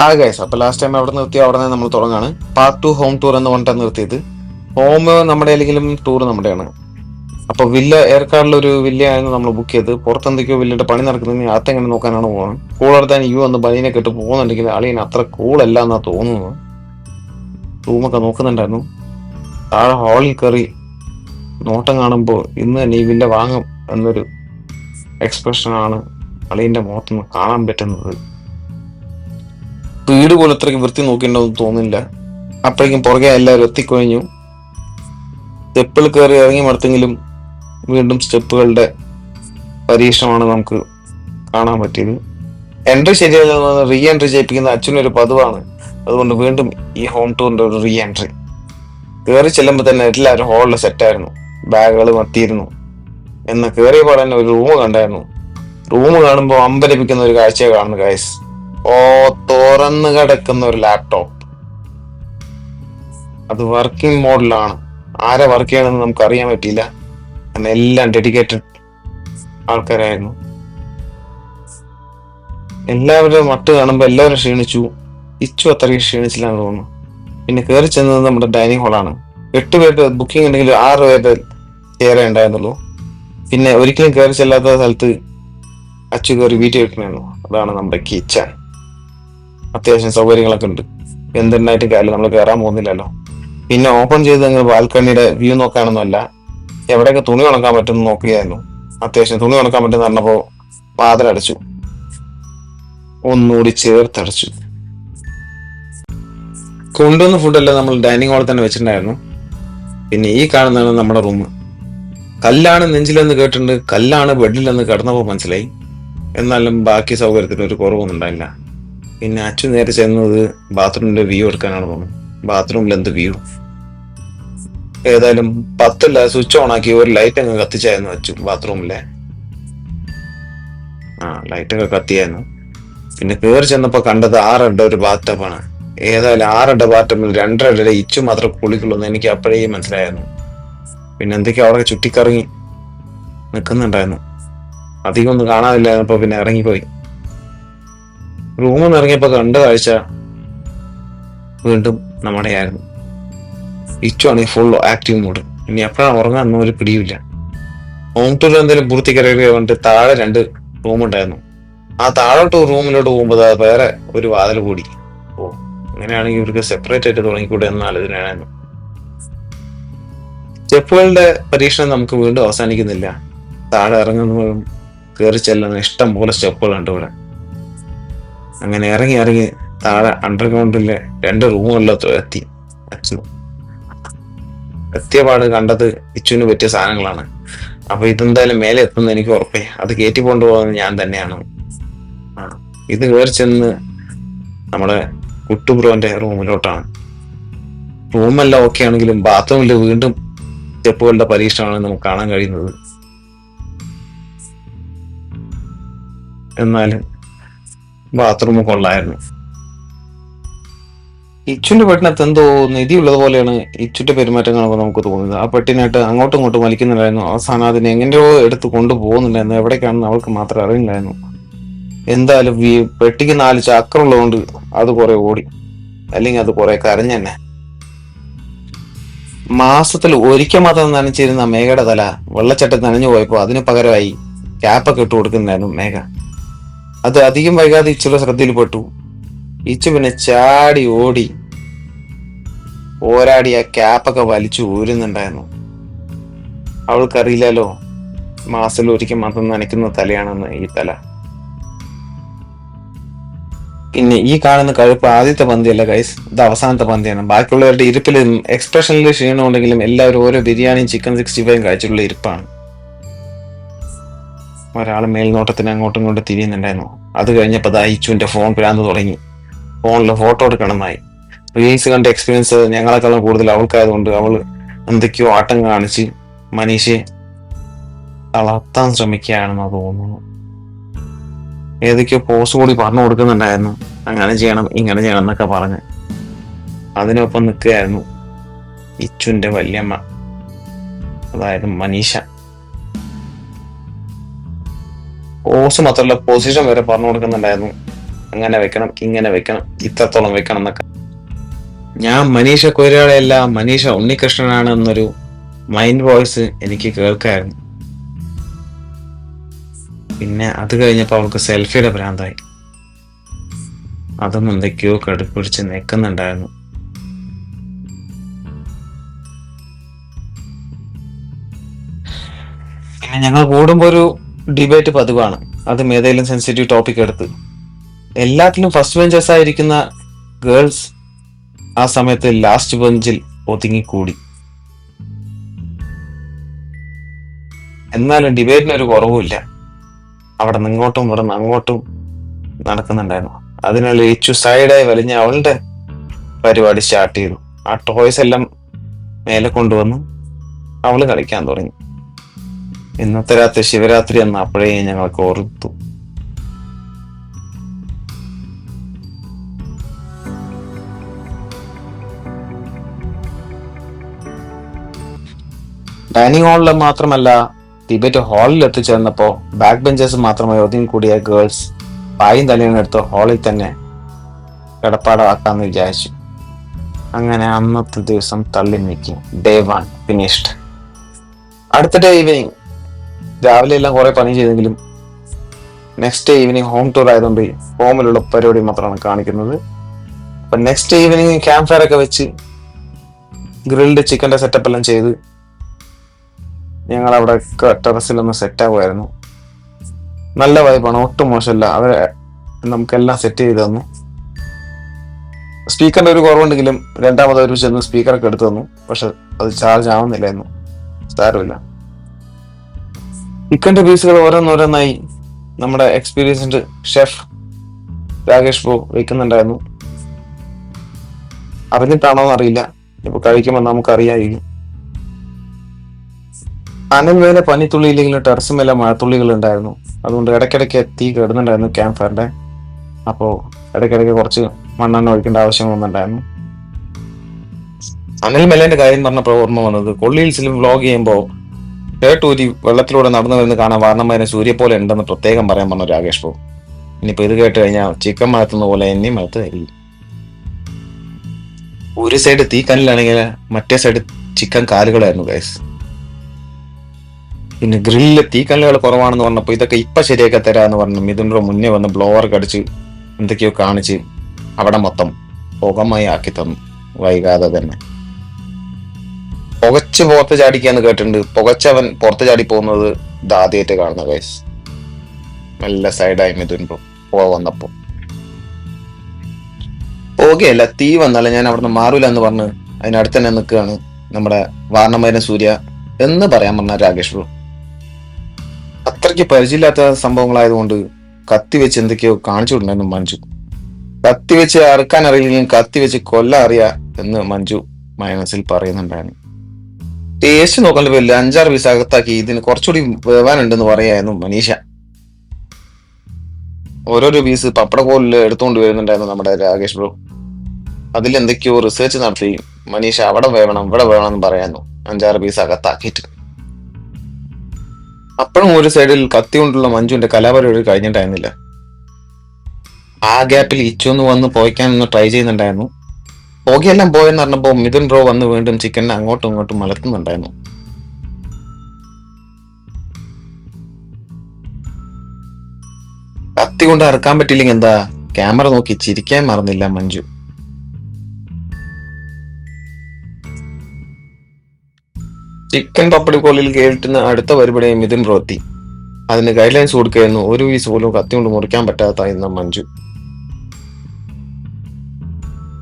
ആ ഗൈസ്, അപ്പൊ last time അവിടെ നിർത്തി അവിടെ നിന്ന് നമ്മൾ തുടങ്ങാണ്. പാർട്ട് 2 ഹോം ടൂർ എന്ന് പറഞ്ഞിട്ടാണ് നിർത്തിയത്. ഹോം നമ്മുടെ അല്ലെങ്കിലും ടൂർ നമ്മുടെയാണ്. അപ്പൊ വില്ല ഏർക്കാടിലെ ഒരു വില്ലയായിരുന്നു നമ്മൾ ബുക്ക് ചെയ്ത്. പുറത്തെന്തൊക്കെയോ വില്ലയുടെ പണി നടക്കുന്നതിന് അതെങ്ങനെ നോക്കാനാണ് പോകുന്നത്. കൂളെടുത്താൻ യു വന്ന് ബനീനെ കെട്ട് പോകുന്നുണ്ടെങ്കിൽ അളിയൻ അത്ര കൂളല്ല എന്നാ തോന്നുന്നത്. റൂമൊക്കെ നോക്കുന്നുണ്ടായിരുന്നു. താഴെ ഹാളിൽ കയറി നോട്ടം കാണുമ്പോൾ ഇന്ന് തന്നെ ഈ വില്ല വാങ്ങും എന്നൊരു എക്സ്പ്രഷനാണ് അളിയന്റെ മുഖത്തുനിന്ന് കാണാൻ പറ്റുന്നത്. വീട് പോലും അത്രയ്ക്ക് വൃത്തി നോക്കിയിട്ടുണ്ടെന്ന് തോന്നുന്നില്ല. അപ്പോഴേക്കും പുറകെ എല്ലാവരും എത്തിക്കൊഴിഞ്ഞു. സ്റ്റെപ്പിൽ കയറി ഇറങ്ങി മടുത്തെങ്കിലും വീണ്ടും സ്റ്റെപ്പുകളുടെ പരീക്ഷണമാണ് നമുക്ക് കാണാൻ പറ്റിയത്. എൻട്രി ശരിയല്ലെന്ന് റീ എൻട്രി ചെയ്യിപ്പിക്കുന്ന അച്ഛനൊരു പതിവാണ്. അതുകൊണ്ട് വീണ്ടും ഈ ഹോം ടൂറിന്റെ ഒരു റീ എൻട്രി. കയറി ചെല്ലുമ്പോൾ തന്നെ എല്ലാവരും ഹാളിൽ സെറ്റായിരുന്നു. ബാഗുകൾ മത്തിയിരുന്നു. എന്ന് കയറിയ പാടെ തന്നെ ഒരു റൂം കണ്ടായിരുന്നു. റൂം കാണുമ്പോൾ അമ്പരപ്പിക്കുന്ന ഒരു കാഴ്ചയെ കാണുന്നു ഗൈസ്. ഓ, തുറന്നു കിടക്കുന്ന ഒരു ലാപ്ടോപ്പ്. അത് വർക്കിംഗ് മോഡിലാണ്. ആരെ വർക്ക് ചെയ്യണമെന്ന് നമുക്ക് അറിയാൻ പറ്റിയില്ല. കാരണം എല്ലാം ഡെഡിക്കേറ്റഡ് ആൾക്കാരായിരുന്നു. എല്ലാവരും മട്ട് കാണുമ്പോൾ എല്ലാവരും ക്ഷീണിച്ചു. ഇച്ചു അത്രയും ക്ഷീണിച്ചില്ലാന്ന് തോന്നുന്നു. പിന്നെ കയറി ചെന്നത് നമ്മുടെ ഡൈനിങ് ഹാളാണ്. 8 പേരുടെ ബുക്കിംഗ് ഉണ്ടെങ്കിൽ 6 പേരുടെ ചെയറേ ഉണ്ടായിരുന്നുള്ളൂ. പിന്നെ ഒരിക്കലും കയറി ചെല്ലാത്ത സ്ഥലത്ത് അച്ചു കയറി വീട്ടിൽ വെക്കണമായിരുന്നു. അതാണ് നമ്മുടെ കിച്ചൺ. അത്യാവശ്യം സൗകര്യങ്ങളൊക്കെ ഉണ്ട്. എന്തുണ്ടായിട്ട് കാര്യം നമ്മൾ കയറാൻ പോകുന്നില്ലല്ലോ. പിന്നെ ഓപ്പൺ ചെയ്ത് ബാൽക്കണിയുടെ വ്യൂ നോക്കാനൊന്നുമല്ല, എവിടെയൊക്കെ തുണി ഉണക്കാൻ പറ്റും നോക്കുകയായിരുന്നു. അത്യാവശ്യം തുണി ഉണക്കാൻ പറ്റുന്ന പറഞ്ഞപ്പോ വാതിലടച്ചു. ഒന്നുകൂടി ചേർത്തടച്ചു. കൊണ്ടുവന്ന ഫുഡെല്ലാം നമ്മൾ ഡൈനിങ് ഹാളിൽ തന്നെ വെച്ചിട്ടുണ്ടായിരുന്നു. പിന്നെ ഈ കാണുന്നതാണ് നമ്മുടെ റൂം. കല്ലാണ് നെഞ്ചിലെന്ന് കേട്ടിട്ടുണ്ട്, കല്ലാണ് ബെഡിലെന്ന് കിടന്നപ്പോൾ മനസ്സിലായി. എന്നാലും ബാക്കി സൗകര്യത്തിന് ഒരു കുറവൊന്നും ഉണ്ടായില്ല. പിന്നെ അച്ഛൻ നേരെ ചെന്നത് ബാത്റൂമിന്റെ വ്യൂ എടുക്കാനാണ് തോന്നുന്നത്. ബാത്റൂമിൽ എന്ത് വ്യൂ! ഏതായാലും 10 സ്വിച്ച് ഓൺ ആക്കി ഒരു ലൈറ്റ് അങ്ങ് കത്തിച്ചായിരുന്നു അച്ചു ബാത്റൂമിലെ. ലൈറ്റൊക്കെ കത്തിയായിരുന്നു. പിന്നെ കയറി ചെന്നപ്പോ കണ്ടത് 6 അടി ഒരു ബാത്ടബാണ്. ഏതായാലും 6 അടി ബാത്ടബിൽ 2.5 അടി ഇച്ചു മാത്രം കുളിക്കുള്ളൂ എന്ന് എനിക്ക് അപ്പോഴേ മനസ്സിലായിരുന്നു. പിന്നെ എന്തൊക്കെയോ അവിടെ ചുറ്റിക്കറങ്ങി നിൽക്കുന്നുണ്ടായിരുന്നു. അധികം ഒന്നും കാണാനില്ലായിരുന്നപ്പോ പിന്നെ ഇറങ്ങിപ്പോയി. റൂമിൽ നിന്ന് ഇറങ്ങിയപ്പോ കണ്ട കാഴ്ച വീണ്ടും നമ്മുടെ ആയിരുന്നു. ഇച്ചു ആണെങ്കിൽ ഫുൾ ആക്റ്റീവ് മൂഡ്. ഇനി എപ്പോഴാണ് ഉറങ്ങാൻ ഒരു പിടിയില്ല. ഹോം ടൂറിൽ എന്തെങ്കിലും പൂർത്തിക്കരയൊക്കെ കൊണ്ട് താഴെ 2 റൂം ഉണ്ടായിരുന്നു. ആ താഴോട്ട് റൂമിലോട്ട് പോകുമ്പോൾ വേറെ ഒരു വാതിൽ കൂടി. ഓ, അങ്ങനെയാണെങ്കിൽ ഇവർക്ക് സെപ്പറേറ്റ് ആയിട്ട് തുടങ്ങിക്കൂടെ എന്നാൽ ഇതിനായിരുന്നു. സ്റ്റെപ്പുകളുടെ പരീക്ഷണം നമുക്ക് വീണ്ടും അവസാനിക്കുന്നില്ല. താഴെ ഇറങ്ങുന്നതും കയറി ചെല്ലുന്ന ഇഷ്ടം പോലെ സ്റ്റെപ്പുകളുണ്ട് ഇവിടെ. അങ്ങനെ ഇറങ്ങി ഇറങ്ങി താഴെ അണ്ടർഗ്രൗണ്ടിലെ 2 റൂമുകളിലൊക്കെ എത്തി. അച്ചു എത്തിയ പാട് കണ്ടത് ഇച്ചുവിന് പറ്റിയ സാധനങ്ങളാണ്. അപ്പൊ ഇതെന്തായാലും മേലെ എത്തുന്ന എനിക്ക് ഉറപ്പേ. അത് കയറ്റി കൊണ്ടുപോകുന്നത് ഞാൻ തന്നെയാണ്. ഇത് കയറി ചെന്ന് നമ്മുടെ കുട്ടുബ്രോന്റെ റൂമിലോട്ടാണ്. റൂമെല്ലാം ഓക്കെ ആണെങ്കിലും ബാത്റൂമിൽ വീണ്ടും സ്റ്റെപ്പുകളുടെ പരീക്ഷണമാണ് നമുക്ക് കാണാൻ കഴിയുന്നത്. എന്നാലും ബാത്റൂം കൊള്ളായിരുന്നു. ഇച്ചുന്റെ പെട്ടിനകത്ത് എന്തോ നിധി ഉള്ളത് പോലെയാണ് ഇച്ചുന്റെ പെരുമാറ്റം കാണുമ്പോൾ നമുക്ക് തോന്നുന്നത്. ആ പെട്ടിനായിട്ട് അങ്ങോട്ടും ഇങ്ങോട്ടും വലിക്കുന്നുണ്ടായിരുന്നു. അവസാനം അതിനെ എങ്ങനെയോ എടുത്ത് കൊണ്ടുപോകുന്നുണ്ടായിരുന്നു. എവിടേക്കാണെന്ന് അവൾക്ക് മാത്രം അറിയില്ലായിരുന്നു. എന്തായാലും ഈ പെട്ടിക്ക് 4 ചക്രമുള്ളതുകൊണ്ട് അത് കുറെ ഓടി, അല്ലെങ്കിൽ അത് കുറെ കരഞ്ഞെന്നെ. മാസത്തിൽ ഒരിക്കൽ മാത്രം നനച്ചിരുന്ന മേഘയുടെ തല വെള്ളച്ചട്ടം നനഞ്ഞു പോയപ്പോ അതിന് പകരമായി ക്യാപ്പൊക്കെ ഇട്ട് കൊടുക്കുന്നുണ്ടായിരുന്നു മേഘ. അത് അധികം വൈകാതെ ഇച്ചുള്ള ശ്രദ്ധയിൽപ്പെട്ടു. ഇച്ചു പിന്നെ ചാടി ഓടി പോരാടി ആ ക്യാപ്പൊക്കെ വലിച്ചു ഊരുന്നുണ്ടായിരുന്നു. അവൾക്കറിയില്ലല്ലോ മാസത്തിൽ ഒരിക്കൽ മാത്രം നനയ്ക്കുന്ന തലയാണെന്ന് ഈ തല. പിന്നെ ഈ കാണുന്ന കഴുപ്പ് ആദ്യത്തെ പന്തിയല്ല ഗൈസ്, ഇത് അവസാനത്തെ പന്തിയാണ്. ബാക്കിയുള്ളവരുടെ ഇരിപ്പിലും എക്സ്പ്രഷനിലും ക്ഷീണമുണ്ടെങ്കിലും എല്ലാവരും ഓരോ ബിരിയാണിയും ചിക്കൻ 65 കഴിച്ചിട്ടുള്ള ഇരിപ്പാണ്. ഒരാൾ മേൽനോട്ടത്തിന് അങ്ങോട്ടും ഇങ്ങോട്ടും തിരിയുന്നുണ്ടായിരുന്നു. അത് കഴിഞ്ഞപ്പോ ഇച്ചുവിന്റെ ഫോൺ ഭ്രാന്ത് തുടങ്ങി. ഫോണിൽ ഫോട്ടോ എടുക്കണമെന്നായി. റീൽസ് കണ്ട എക്സ്പീരിയൻസ് ഞങ്ങളെക്കാളും കൂടുതൽ അവൾക്കായതുകൊണ്ട് അവൾ എന്തൊക്കെയോ ആട്ടം കാണിച്ച് മനീഷയെ തളർത്താൻ ശ്രമിക്കുകയാണെന്ന് തോന്നുന്നു. ഏതൊക്കെയോ പോസ് കൂടി പറഞ്ഞു കൊടുക്കുന്നുണ്ടായിരുന്നു. അങ്ങനെ ചെയ്യണം ഇങ്ങനെ ചെയ്യണം എന്നൊക്കെ പറഞ്ഞ് അതിനൊപ്പം നിൽക്കുകയായിരുന്നു ഇച്ചുന്റെ വല്യമ്മ, അതായത് മനീഷ. പോസ് മാത്രമല്ല പൊസിഷൻ വരെ പറഞ്ഞു കൊടുക്കുന്നുണ്ടായിരുന്നു. അങ്ങനെ വെക്കണം, ഇങ്ങനെ വെക്കണം, ഇത്രത്തോളം വെക്കണം എന്നൊക്കെ. ഞാൻ മനീഷ കൊയ്രാളയല്ല, മനീഷ ഉണ്ണികൃഷ്ണനാണ് എന്നൊരു മൈൻഡ് വോയിസ് എനിക്ക് കേൾക്കായിരുന്നു. പിന്നെ അത് കഴിഞ്ഞപ്പോൾ അവൾക്ക് സെൽഫിയുടെ ഭ്രാന്തായി. അതും എന്തൊക്കെയോ കടുപ്പിടിച്ച് നിൽക്കുന്നുണ്ടായിരുന്നു. പിന്നെ ഞങ്ങൾ കൂടുമ്പോൾ ഒരു ഡിബേറ്റ് പതിവാണ്. അതും ഏതെങ്കിലും സെൻസിറ്റീവ് ടോപ്പിക് എടുത്ത്. എല്ലാത്തിലും ഫസ്റ്റ് ബെഞ്ചേഴ്സ് ആയിരിക്കുന്ന ഗേൾസ് ആ സമയത്ത് ലാസ്റ്റ് ബെഞ്ചിൽ ഒതുങ്ങിക്കൂടി. എന്നാലും ഡിബേറ്റിന് ഒരു കുറവുമില്ല. അവിടെ നിന്ന് ഇങ്ങോട്ടും ഇവിടെ നിന്ന് അങ്ങോട്ടും നടക്കുന്നുണ്ടായിരുന്നു. അതിനുള്ള ഇച്ചു സൈഡായി വലിഞ്ഞ് അവളുടെ പരിപാടി സ്റ്റാർട്ട് ചെയ്തു. ആ ടോയ്സ് എല്ലാം മേലെ കൊണ്ടുവന്ന് അവള് കളിക്കാൻ തുടങ്ങി. ഇന്നത്തെ രാത്രി ശിവരാത്രി എന്ന അപ്പോഴേ ഞങ്ങൾക്ക് ഓർത്തു. ഡൈനിങ് ഹാളിൽ മാത്രമല്ല, ഡിബേറ്റ് ഹാളിൽ എത്തിച്ചേർന്നപ്പോ ബാക്ക് ബെഞ്ചേഴ്സ് മാത്രമായി ഒതുങ്ങി കൂടിയ ഗേൾസ് പായും തലയിനെടുത്ത് ഹാളിൽ തന്നെ കിടപ്പാടമാക്കാന്ന് വിചാരിച്ചു. അങ്ങനെ അന്നത്തെ ദിവസം തള്ളി നീക്കി. Day 1 finished. അടുത്ത ഡേ ഈവനിങ് രാവിലെ എല്ലാം കുറെ പണി ചെയ്തെങ്കിലും next day evening home tour ആയതുകൊണ്ട് ഹോമിലുള്ള പരിപാടി മാത്രമാണ് കാണിക്കുന്നത്. അപ്പൊ നെക്സ്റ്റ് ഈവനിങ് ക്യാമ്പ് ഫയർ ഒക്കെ വെച്ച് ഗ്രിൽഡ് ചിക്കന്റെ സെറ്റപ്പ് എല്ലാം ചെയ്ത് ഞങ്ങൾ അവിടെ ടെറസിലൊന്ന് സെറ്റ് ആകുമായിരുന്നു. നല്ല വൈബാണ്, ഒട്ടും മോശമല്ല. അവരെ നമുക്കെല്ലാം സെറ്റ് ചെയ്ത് തന്നു. സ്പീക്കറിന്റെ ഒരു കുറവുണ്ടെങ്കിലും രണ്ടാമത് അവർ ചെന്ന് സ്പീക്കറൊക്കെ എടുത്തു തന്നു. പക്ഷെ അത് ചാർജ് ആവുന്നില്ലായിരുന്നു. സാരമില്ല. ചിക്കന്റെ പീസുകൾ ഓരോന്നോരോന്നായി നമ്മുടെ എക്സ്പീരിയൻസ്ഡ് ഷെഫ് രാകേഷ് പ്രോ വെക്കുന്നുണ്ടായിരുന്നു. അറിഞ്ഞിട്ടാണോ എന്നറിയില്ല, ഇപ്പൊ കഴിക്കുമ്പോൾ നമുക്കറിയായിരിക്കും. അനൽ മേലെ പനിത്തുള്ളിയില്ലെങ്കിലും ടെറസ് മേലെ മഴത്തുള്ളികൾ ഉണ്ടായിരുന്നു. അതുകൊണ്ട് ഇടയ്ക്കിടയ്ക്ക് തീ കെടുന്നുണ്ടായിരുന്നു ക്യാമ്പ് ഫയറിന്റെ. അപ്പോൾ ഇടയ്ക്കിടയ്ക്ക് കുറച്ച് മണ്ണെണ്ണ ഒഴിക്കേണ്ട ആവശ്യം വന്നിട്ടുണ്ടായിരുന്നു. അനൽ മേലേന്റെ കാര്യം പറഞ്ഞപ്പോൾ ഓർമ്മ വന്നത്, കൊള്ളി ഹിൽസിലും വ്ളോഗ് ചെയ്യുമ്പോൾ ഷർട്ട് ഊരി വെള്ളത്തിലൂടെ നടന്നു വരുന്ന കാണാൻ വാർണമ്മേനെ സൂര്യ പോലെ ഉണ്ടെന്ന് പ്രത്യേകം പറയാൻ പറഞ്ഞു രാകേഷ് പ്രോ. ഇനിയിപ്പോ ഇത് കേട്ട് കഴിഞ്ഞാൽ ചിക്കൻ മഴത്തുന്ന പോലെ എന്നെയും മഴത്ത് തരില്ല. ഒരു സൈഡ് തീ കല്ലിലാണെങ്കിൽ മറ്റേ സൈഡ് ചിക്കൻ കാലുകളായിരുന്നു ഗൈസ്. പിന്നെ ഗ്രില്ലില് തീക്കല്ലുകൾ കുറവാണെന്ന് പറഞ്ഞപ്പോ ഇതൊക്കെ ഇപ്പൊ ശരിയാക്കി തരാന്ന് പറഞ്ഞു മിഥുൻ ബ്രോ മുന്നേ വന്ന് ബ്ലോവർ കടിച്ച് എന്തൊക്കെയോ കാണിച്ച് അവിടെ മൊത്തം പുകമയി ആക്കി തന്നു വൈകാതെ തന്നെ. പുകച്ച് പുറത്ത് ചാടിക്കാന്ന് കേട്ടിട്ടുണ്ട്. പുകച്ചവൻ പുറത്ത് ചാടി പോകുന്നത് ഇതാദ്യമായിട്ട് കാണുന്ന ഗൈസ്. നല്ല സൈഡായി മിഥുൻ ബ്രോ പുക വന്നപ്പോ. പുകയല്ല, തീ വന്നാലേ ഞാൻ അവിടുന്ന് മാറൂല എന്ന് പറഞ്ഞ് അതിനടുത്ത് തന്നെ നിൽക്കുകയാണ് നമ്മുടെ വാർണമേന സൂര്യ എന്ന് പറയാൻ പറഞ്ഞ രാകേഷ് ബ്രോ. അത്രയ്ക്ക് പരിചയമില്ലാത്ത സംഭവങ്ങളായതുകൊണ്ട് കത്തി വെച്ച് എന്തൊക്കെയോ കാണിച്ചുകൊണ്ടായിരുന്നു മഞ്ജു. കത്തി വെച്ച് അറുക്കാൻ അറിയില്ലെങ്കിലും കത്തി വെച്ച് കൊല്ലാൻ അറിയാ എന്ന് മഞ്ജു മനസ്സിൽ പറയുന്നുണ്ടായിരുന്നു. ടേസ്റ്റ് നോക്കേണ്ട പേരില്ല, 5-6 പീസ് അകത്താക്കി ഇതിന് കുറച്ചുകൂടി വേവാനുണ്ടെന്ന് പറയായിരുന്നു മനീഷ. ഓരോരോ പീസ് പപ്പടക്കോലിൽ എടുത്തുകൊണ്ട് വരുന്നുണ്ടായിരുന്നു നമ്മുടെ രാകേഷ് ബ്രോ. അതിൽ എന്തൊക്കെയോ റിസർച്ച് നടത്തി മനീഷ അവിടെ വേവണം ഇവിടെ വേണം എന്ന് പറയായിരുന്നു 5-6 പീസ് അകത്താക്കിയിട്ട്. അപ്പോഴും ഒരു സൈഡിൽ കത്തി കൊണ്ടുള്ള മഞ്ജുവിന്റെ കലാപരിപാടി കഴിഞ്ഞിട്ടായിരുന്നില്ല. ആ ഗ്യാപ്പിൽ ഇച്ചൊന്ന് വന്ന് പോയിക്കാനൊന്ന് ട്രൈ ചെയ്യുന്നുണ്ടായിരുന്നു. പുകയെല്ലാം പോയെന്ന് പറഞ്ഞപ്പോ മിഥുൻ ബ്രോ വന്ന് വീണ്ടും ചിക്കനെ അങ്ങോട്ടും ഇങ്ങോട്ടും മലർത്തുന്നുണ്ടായിരുന്നു. കത്തി കൊണ്ട് അറുക്കാൻ പറ്റില്ലെങ്കിൽ എന്താ, ക്യാമറ നോക്കി ചിരിക്കാൻ മറന്നില്ല മഞ്ജു. ചിക്കൻ പപ്പടിക്കോലിൽ കേട്ടുന്ന അടുത്ത പരിപാടി മിഥുൻ ബ്രോ എത്തി. അതിന് ഗൈഡ് ലൈൻസ് കൊടുക്കുകയായിരുന്നു. ഒരു പീസ് പോലും കത്തി കൊണ്ട് മുറിക്കാൻ പറ്റാത്തായിരുന്ന മഞ്ജു.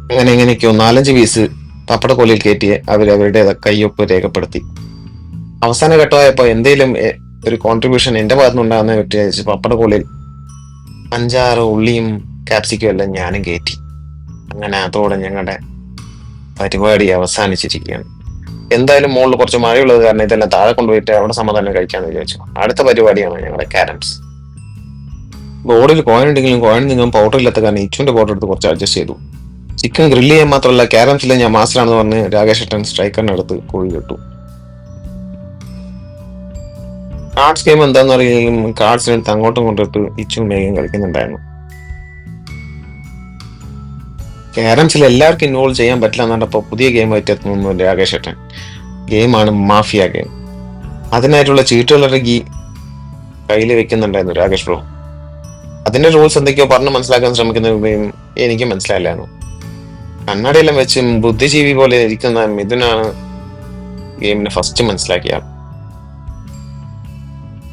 അങ്ങനെ എങ്ങനെയൊക്കെയോ 4-5 പീസ് പപ്പടക്കോലിൽ കയറ്റി അവരവരുടെ കയ്യൊപ്പ് രേഖപ്പെടുത്തി. അവസാന ഘട്ടമായപ്പോ എന്തേലും ഒരു കോൺട്രിബ്യൂഷൻ എന്റെ ഭാഗത്തുനിന്നുണ്ടാകുന്ന വിചാരിച്ച് പപ്പടക്കോലിൽ 5-6 ഉള്ളിയും ക്യാപ്സിക്കും എല്ലാം ഞാനും കയറ്റി. അങ്ങനെ അതോടെ ഞങ്ങളുടെ പരിപാടി അവസാനിച്ചിരിക്കുകയാണ്. എന്തായാലും മുകളിൽ കുറച്ച് മഴയുള്ളത് കാരണം ഇതെല്ലാം താഴെ കൊണ്ടുപോയിട്ട് അവിടെ സമാധാനം കഴിക്കാന്ന് വിചാരിച്ചു. അടുത്ത പരിപാടിയാണ് ഞങ്ങളുടെ ക്യാരംസ്. ബോർഡിൽ കോയിൻ ഉണ്ടെങ്കിലും കോയിൻ നിങ്ങൾ പൗഡർ ഇല്ലാത്ത കാരണം ഇച്ചുവിന്റെ പൗഡർ എടുത്ത് കുറച്ച് അഡ്ജസ്റ്റ് ചെയ്തു. ചിക്കൻ ഗ്രില്ല് ചെയ്യാൻ മാത്രമല്ല ക്യാരംസിലെ ഞാൻ മാസ്റ്ററാണെന്ന് പറഞ്ഞ് രാകേഷ് ഏട്ടൻ സ്ട്രൈക്കറിനെ അടുത്ത് കുഴി കിട്ടു. കാർഡ്സ് ഗെയിം എന്താന്ന് അറിയില്ലെങ്കിലും കാർഡ്സിനെടുത്ത് അങ്ങോട്ടും കൊണ്ടിട്ട് ഇച്ചും വേഗം കളിക്കുന്നുണ്ടായിരുന്നു. ക്യാരംസിൽ എല്ലാവർക്കും ഇൻവോൾവ് ചെയ്യാൻ പറ്റില്ല എന്നുണ്ടപ്പോൾ പുതിയ ഗെയിം ആയിട്ട് എത്തുന്നു രാകേഷ് ഏട്ടൻ. ഗെയിമാണ് മാഫിയ ഗെയിം. അതിനായിട്ടുള്ള ചീട്ടുകളൊക്കെ കയ്യിൽ വെക്കുന്നുണ്ടായിരുന്നു രാകേഷ് ബ്രോ. അതിന്റെ റൂൾസ് എന്തൊക്കെയോ പറഞ്ഞ് മനസ്സിലാക്കാൻ ശ്രമിക്കുന്നതും എനിക്ക് മനസ്സിലായില്ലായിരുന്നു. കണ്ണടയെല്ലാം വെച്ച് ബുദ്ധിജീവി പോലെ ഇരിക്കുന്ന മിഥുനാണ് ഗെയിമിനെ ഫസ്റ്റ് മനസ്സിലാക്കിയ ആൾ.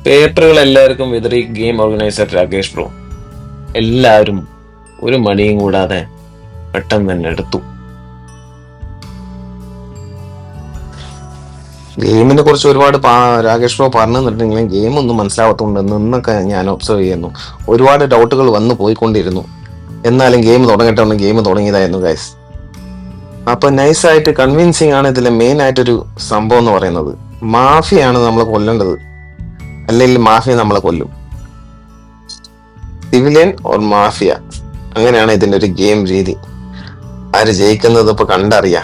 പേപ്പറുകൾ എല്ലാവർക്കും വിതറി ഗെയിം ഓർഗനൈസർ രാകേഷ് ബ്രോ. എല്ലാവരും ഒരു മടിയും കൂടാതെ പെട്ടെന്ന് തന്നെ എടുത്തു. ഗെയിമിനെ കുറിച്ച് ഒരുപാട് രാകേഷ് ബ്രോ പറഞ്ഞിട്ടുണ്ടെങ്കിലും ഗെയിം ഒന്നും മനസ്സിലാവാത്തതുകൊണ്ട് നിന്നൊക്കെ ഞാൻ ഒബ്സർവ് ചെയ്യുന്നു. ഒരുപാട് ഡൗട്ടുകൾ വന്നു പോയിക്കൊണ്ടിരുന്നു. എന്നാലും ഗെയിം തുടങ്ങിയിട്ടാണ് ഗെയിം തുടങ്ങിയതായിരുന്നു ഗൈസ്. അപ്പൊ നൈസായിട്ട് കൺവിൻസിങ് ആണ് ഇതിലെ മെയിൻ ആയിട്ടൊരു സംഭവം എന്ന് പറയുന്നത്. മാഫിയാണ് നമ്മളെ കൊല്ലേണ്ടത്, അല്ലെങ്കിൽ മാഫിയ നമ്മളെ കൊല്ലും. സിവിലിയൻ ഓർ മാഫിയ, അങ്ങനെയാണ് ഇതിന്റെ ഒരു ഗെയിം രീതി. ആര് ജയിക്കുന്നത് ഇപ്പൊ കണ്ടറിയാ.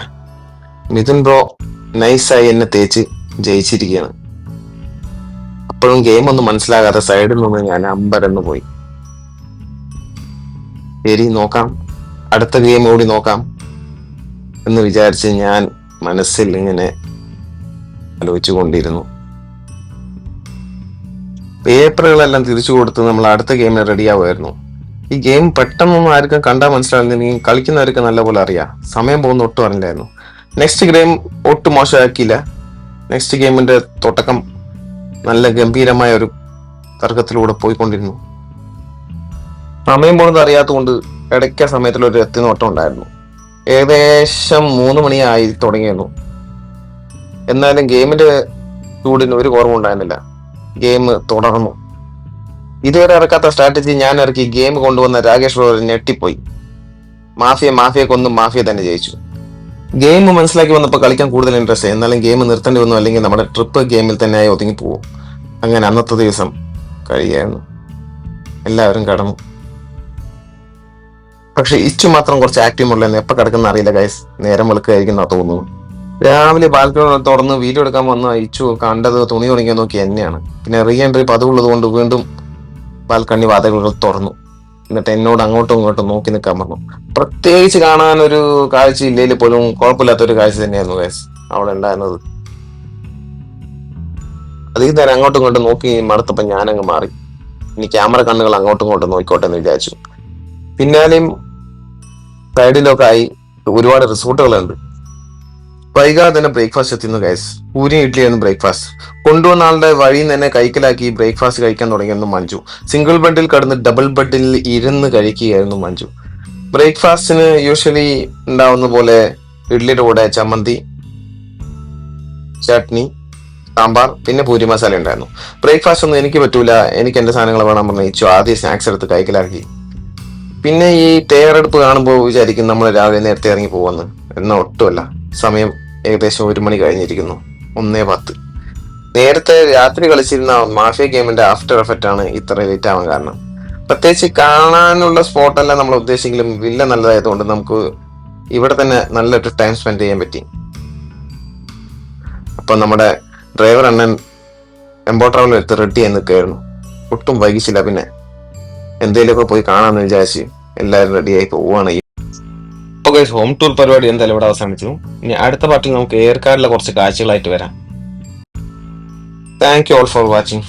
മിഥുൻ ബ്രോ നൈസായി എന്നെ തേച്ച് ജയിച്ചിരിക്കുകയാണ്. അപ്പോഴും ഗെയിം ഒന്നും മനസ്സിലാകാത്ത സൈഡിൽ നിന്ന് ഞാൻ അമ്പരന്ന് പോയി. ശരി, നോക്കാം, അടുത്ത ഗെയിം കൂടി നോക്കാം എന്ന് വിചാരിച്ച് ഞാൻ മനസ്സിൽ ഇങ്ങനെ ആലോചിച്ചു കൊണ്ടിരുന്നു. പേപ്പറുകളെല്ലാം തിരിച്ചു കൊടുത്ത് നമ്മൾ അടുത്ത ഗെയിമിന് റെഡി ആവുമായിരുന്നു. ഈ ഗെയിം പെട്ടെന്നൊന്നും ആർക്കും കണ്ടാൽ മനസ്സിലാവുന്നില്ലെങ്കിൽ കളിക്കുന്നവർക്ക് നല്ലപോലെ അറിയാം. സമയം പോകുന്ന ഒട്ടും അറിയില്ലായിരുന്നു. നെക്സ്റ്റ് ഗെയിം ഒട്ടും മോശമാക്കിയില്ല. നെക്സ്റ്റ് ഗെയിമിന്റെ തുടക്കം നല്ല ഗംഭീരമായ ഒരു തർക്കത്തിലൂടെ പോയിക്കൊണ്ടിരുന്നു. സമയം പോകുന്നത് അറിയാത്തതുകൊണ്ട് ഇടയ്ക്ക സമയത്തിൽ ഒരു എത്തിനോട്ടം ഉണ്ടായിരുന്നു. ഏകദേശം 3 മണിയായി തുടങ്ങിയിരുന്നു. എന്നാലും ഗെയിമിന്റെ ചൂടിന് ഒരു കുറവുണ്ടായിരുന്നില്ല. ഗെയിം തുടർന്നു. ഇതുവരെ ഇറക്കാത്ത സ്ട്രാറ്റജി ഞാൻ ഇറക്കി. ഗെയിം കൊണ്ടുവന്ന രാകേഷ് ബ്രോ ഞെട്ടിപ്പോയി. മാഫിയെ കൊന്നും മാഫിയ തന്നെ ജയിച്ചു. ഗെയിം മനസ്സിലാക്കി വന്നപ്പോൾ കളിക്കാൻ കൂടുതൽ ഇൻട്രസ്റ്റ്. എന്നാലും ഗെയിം നിർത്തേണ്ടി വന്നു, അല്ലെങ്കിൽ നമ്മുടെ ട്രിപ്പ് ഗെയിമിൽ തന്നെ ആയി ഒതുങ്ങിപ്പോവും. അങ്ങനെ അന്നത്തെ ദിവസം കഴിയായിരുന്നു. എല്ലാവരും കടന്നു. പക്ഷെ ഇച്ചു മാത്രം കുറച്ച് ആക്റ്റീവ് ഉള്ളതെന്ന് എപ്പോൾ കിടക്കുന്ന അറിയില്ല ഗൈസ്. നേരം വെളുക്കായിരിക്കും തോന്നുന്നു. രാവിലെ ബാൽക്കണി തുറന്ന് വീഡിയോ എടുക്കാൻ വന്ന ഇച്ചു കണ്ടത് തുണി ഉണങ്ങിയാൽ നോക്കി എന്നെയാണ്. പിന്നെ റീ എൻട്രി പതിവുള്ളത് കൊണ്ട് വീണ്ടും ബാൽക്കണി വാതിലുകൾ തുറന്നു. എന്നിട്ട് എന്നോട് അങ്ങോട്ടും ഇങ്ങോട്ടും നോക്കി നിൽക്കാൻ പറഞ്ഞു. പ്രത്യേകിച്ച് കാണാൻ ഒരു കാഴ്ച ഇല്ലെങ്കിൽ പോലും കുഴപ്പമില്ലാത്തൊരു കാഴ്ച തന്നെയായിരുന്നു ഗൈസ് അവിടെ ഉണ്ടായിരുന്നത്. അതേ നേരം അങ്ങോട്ടും ഇങ്ങോട്ടും നോക്കി മടുത്തപ്പോൾ ഞാനങ്ങ് മാറി. ഇനി ക്യാമറ കണ്ണുകൾ അങ്ങോട്ടും ഇങ്ങോട്ടും നോക്കിക്കോട്ടെ എന്ന് വിചാരിച്ചു. പിന്നാലെയും സൈഡിലൊക്കെ ആയി ഒരുപാട് റിസോർട്ടുകളുണ്ട്. വൈകാതെ തന്നെ ബ്രേക്ക്ഫാസ്റ്റ് എത്തുന്നു ഗൈസ്. പൂരി ഇഡ്ഡലിയായിരുന്നു ബ്രേക്ക്ഫാസ്റ്റ്. കൊണ്ടുവന്ന ആളുടെ വഴിയിൽ തന്നെ കൈക്കലാക്കി ബ്രേക്ക്ഫാസ്റ്റ് കഴിക്കാൻ തുടങ്ങിയിരുന്നു മഞ്ജു. സിംഗിൾ ബെഡിൽ കടന്ന് ഡബിൾ ബെഡിൽ ഇരുന്ന് കഴിക്കുകയായിരുന്നു മഞ്ജു. ബ്രേക്ക്ഫാസ്റ്റിന് യൂഷ്വലി ഉണ്ടാവുന്ന പോലെ ഇഡ്ഡലിയുടെ കൂടെ ചമ്മന്തി, ചട്നി, സാമ്പാർ, പിന്നെ പൂരി മസാല ഉണ്ടായിരുന്നു. ബ്രേക്ക്ഫാസ്റ്റ് ഒന്നും എനിക്ക് പറ്റൂല, എനിക്ക് എന്റെ സാധനങ്ങൾ വേണം പറഞ്ഞു ആദ്യം സ്നാക്സ് എടുത്ത് കൈക്കലാക്കി. പിന്നെ ഈ തയ്യാറെടുപ്പ് കാണുമ്പോൾ വിചാരിക്കും നമ്മൾ രാവിലെ നേരത്തെ ഇറങ്ങി പോകുമെന്ന്. എന്നാൽ ഒട്ടുമല്ല. സമയം ഏകദേശം 1 മണി കഴിഞ്ഞിരിക്കുന്നു. 1:10. നേരത്തെ രാത്രി കളിച്ചിരുന്ന മാഫിയ ഗെയിമിന്റെ ആഫ്റ്റർ എഫക്റ്റ് ആണ് ഇത്ര ലേറ്റ് ആവാൻ കാരണം. പ്രത്യേകിച്ച് കാണാനുള്ള സ്പോട്ടല്ല നമ്മൾ ഉദ്ദേശിച്ചെങ്കിലും വില്ല നല്ലതായതുകൊണ്ട് നമുക്ക് ഇവിടെ തന്നെ നല്ലൊരു ടൈം സ്പെൻഡ് ചെയ്യാൻ പറ്റി. അപ്പൊ നമ്മുടെ ഡ്രൈവർ അണ്ണൻ എംബോ ട്രാവലർ എടുത്ത് റെഡി ആയി നിൽക്കുകയായിരുന്നു. ഒട്ടും വൈകിച്ചില്ല. പിന്നെ എന്തെങ്കിലുമൊക്കെ പോയി കാണാമെന്ന് വിചാരിച്ച് എല്ലാവരും റെഡിയായി പോവുകയാണ്. ഓക്കെ, ഹോം ടൂർ പരിപാടി എന്തായാലും ഇവിടെ അവസാനിച്ചു. ഇനി അടുത്ത പാർട്ടിൽ നമുക്ക് ഏർക്കാരിലെ കുറച്ച് കാഴ്ചകളായിട്ട് വരാം. Thank you all for watching.